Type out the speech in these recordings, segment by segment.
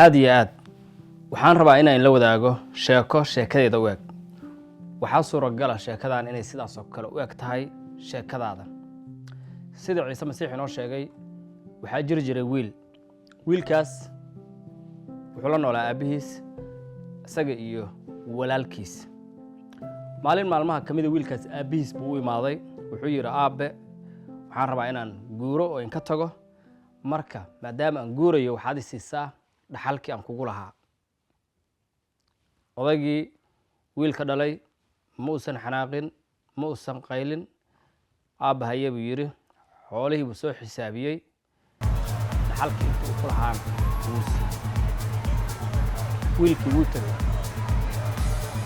aad iyo aad waxaan rabaa inaan la wadaago sheekadeeda u eg waxaa suuragal ah sheekadan inay sidaas oo kale u eg tahay sheekadaada sida Ciise Masiix inoo sheegay waxaa jiri jiray wiilkaas wuxuu la noolaa aabihiis isaga iyo walaalkiis maalin maalmaha kamid wiilkaas aabihiis buu u imaaday wuxuu yiri aabe waxaan rabaa inaan guuro oo in ka tago marka maadaama aan guurayo waxaad isiisaa dhaxalkii aan kugu lahaa odaygii wiilka dhalay ma uusan xanaaqin ma uusan qaylin aabahaye buu yiri xoolihii buu soo xisaabiyay dhaxalkii uu ku lahaa wiilkii wuu tagay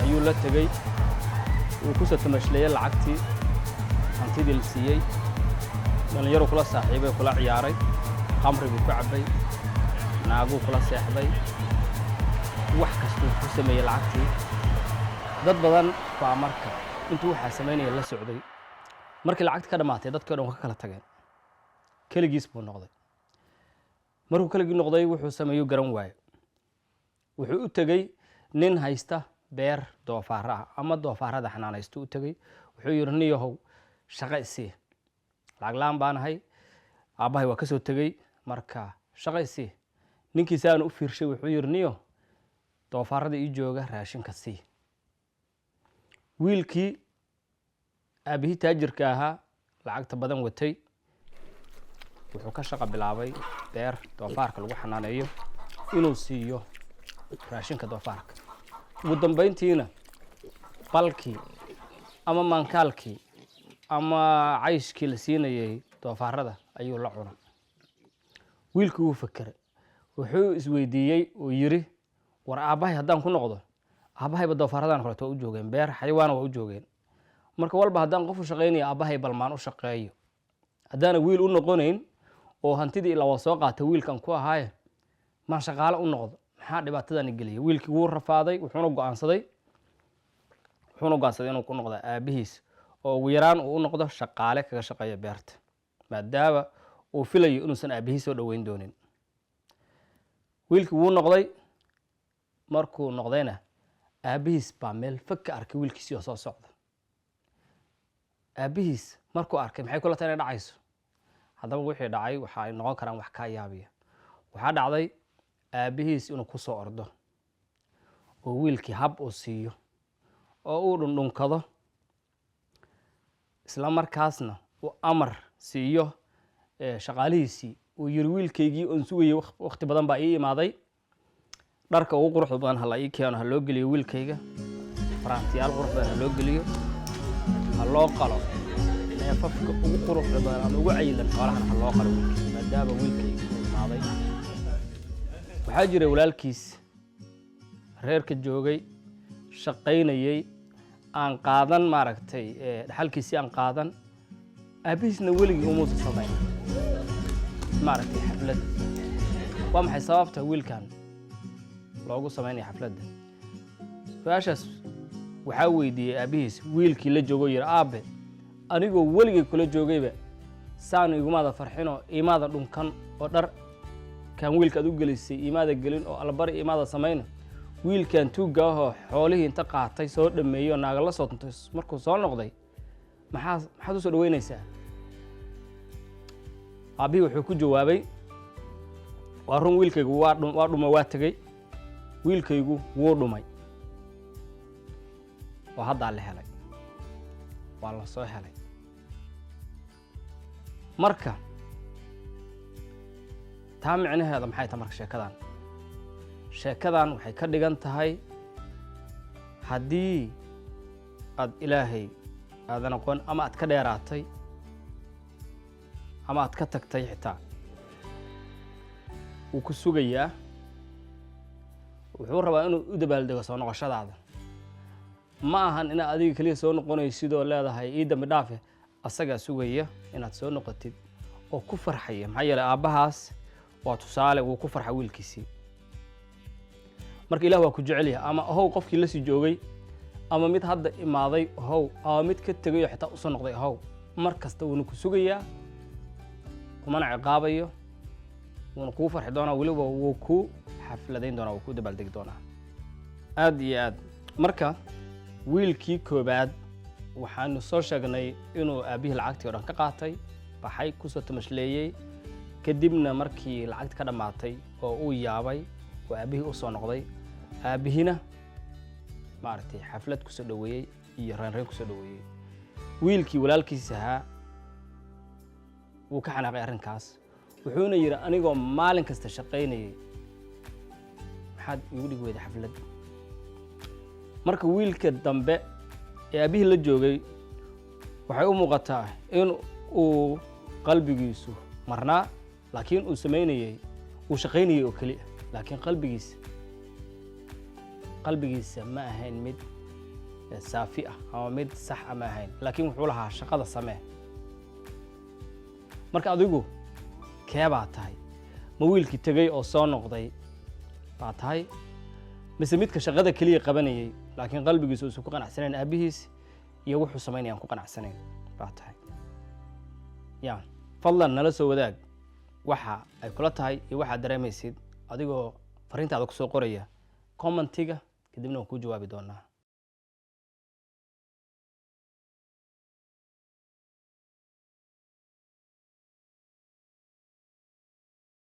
ayuu la tagay uu ku soo tamashleyay lacagtii hantidii la siiyay dhalinyaro kula saaxiibay kula ciyaaray qamrigu ku cabay naagu kula seexday wax kasta uu ku sameeyay lacagtii dad badan baa marka intuu waxa sameynaya la socday markii lacagta ka dhamaatay dadkii dhan ka kala tageen kaligiis buu noqday markuu kaligii noqday wuxuu sameeyo garan waayay wuxuu u tagay nin haysta beer doofaar ah ama doofaarada xanaanaysto u tagay wuxuu yiri niyahow shaqo isii lacag laan baanahay aabahay waa ka soo tagay marka shaqo isii ninkiisaan u fiirshay wuxuu yiri niyo doofaarada ii jooga raashinka sii wiilkii aabihi taajirka ahaa lacagta badan watay wuxuu ka shaqo bilaabay beer doofaarka lagu xanaaneeyo inuu siiyo raashinka doofaarka ugu dambeyntiina balkii ama maankaalkii ama cayshkii la siinayay doofaarada ayuu la cunay wiilkii wuu fakeray wuxuu isweydiiyey oo yiri war aabahay haddaan ku noqdo aabahayba doofaaradan kale u joogeen beer xayawaan waa u joogeen marka walba haddaan qof u shaqeynaya aabahay balmaan u shaqeeyo haddaana wiil u noqonayn oo hantidii la soo qaatay wiilkan ku ahaaye ma shaqaale u noqdo maxaa dhibaatadan geliyay wiilkii wuu rafaaday wuxuuna go'aansaday inuu ku noqdo aabihiis oo ugu yaraan uu noqdo shaqaale kaga shaqeeya beerta maadaama uu filayo inuusan aabihiis soo dhaweyn doonin wiilkii wuu noqday markuu noqdayna aabihiis baa meel fog ka arkay wiilkiisii oo soo socda aabihiis markuu arkay maxay kula tahay inay dhacayso haddaba wixii dhacay waxa ay noqon karaan wax ka yaabiya waxaa dhacday aabihiis inuu ku soo ordo oo wiilkii hab uu siiyo oo uu dhundhunkado isla markaasna uu amar siiyo shaqaalihiisii uu yiri wiilkaygii oon sugayay waqti badan baa ii imaaday dharka ugu quruxda badan ha la ii keeno ha loo geliyo wiilkayga faraantiyaal qurux badan ha loo geliyo ha loo qalo neefafka ugu quruxda badan ama ugu cayilan xoolahan ha loo qalo wiilkayga maadaama wiilkayga uu imaaday waxaa jiray walaalkiis reerka joogay shaqaynayay aan qaadan maaragtay dhaxalkiisii aan qaadan aabihiisna weligii umuusa samayn maaragtay xaflad waa maxay sababta wiilkan loogu sameynaya xafladda su'aashaas waxaa weydiiyey aabihiis wiilkii la joogo yiri aabe anigoo weligii kula joogayba saan igumaada farxino iimaada dhunkan oo dhar kan wiilkaad u gelisay iimaada gelin oo albari iimaada sameeyna wiilkan tuuga ah xoolihii inta qaatay soo dhameeyo naaga la soo tuntay markuu soo noqday maxaad u soo dhaweynaysaa aabihi wuxuu ku jawaabay waa run wiilkaygu waa dhumay waa tagay wiilkaygu wuu dhumay oo hadda la helay waa la soo helay marka taa micnaheeda maxay tahay marka sheekadan waxay ka dhigan tahay haddii aad ilaahay aadan aqoon ama aad ka dheeraatay ama aad ka tagtay xitaa wuu ku sugayaa wuxuu rabaa inuu u dabaaldego soo noqoshadaada ma ahan inaad adiga kaliya soo noqonaysid oo leedahay ii dambi dhaafe asagaa sugaya inaad soo noqotid oo ku farxaya maxaa yeelay aabbahaas waa tusaale wuu ku farxa wiilkiisii marka ilaah waa ku jecel yahay ama ahow qofkii la sii joogay ama mid hadda imaaday ahow ama mid ka tagay oo xitaa u soo noqday ahow mar kasta wuuna ku sugayaa kumana ciqaabayo wuuna kuu farxi doonaa weliba wuu ku xafladayn doonaa wuu ku dabaaldegi doonaa aad iyo aad marka wiilkii koobaad waxaanu soo sheegnay inuu aabihii lacagtii oo dhan ka qaatay baxay kusoo tamashleeyey kadibna markii lacagti ka dhammaatay oo uu yaabay oo aabihii u soo noqday aabihina maaragtay xaflad kusoo dhaweeyey iyo reereen kusoo dhaweeyey wiilkii walaalkiisa ahaa wuu ka xanaaqay arrinkaas wuxuuna yidhi anigoo maalin kasta shaqaynayay maxaad igu dhigi weyday xaflad marka wiilka dambe ee aabihii la joogay waxay u muuqataa in uu qalbigiisu marnaa laakiin uu samaynayay uu shaqaynayay oo keliya laakiin qalbigiisa ma ahayn mid saafi ah ama mid sax ah ma ahayn laakiin wuxuu lahaa shaqada samee marka adigu kee baa tahay ma wiilkii tegay oo soo noqday baa tahay mise midka shaqada keliya qabanayay laakiin qalbigiisa uusan ku qanacsanayn aabihiis iyo wuxuu samaynayaan ku qanacsanayn baa tahay yaan fadlan nala soo wadaag waxa ay kula tahay iyo waxaad dareemaysid adigoo fariintaada ku soo qoraya commentiga kadibna waan ku jawaabi doonaa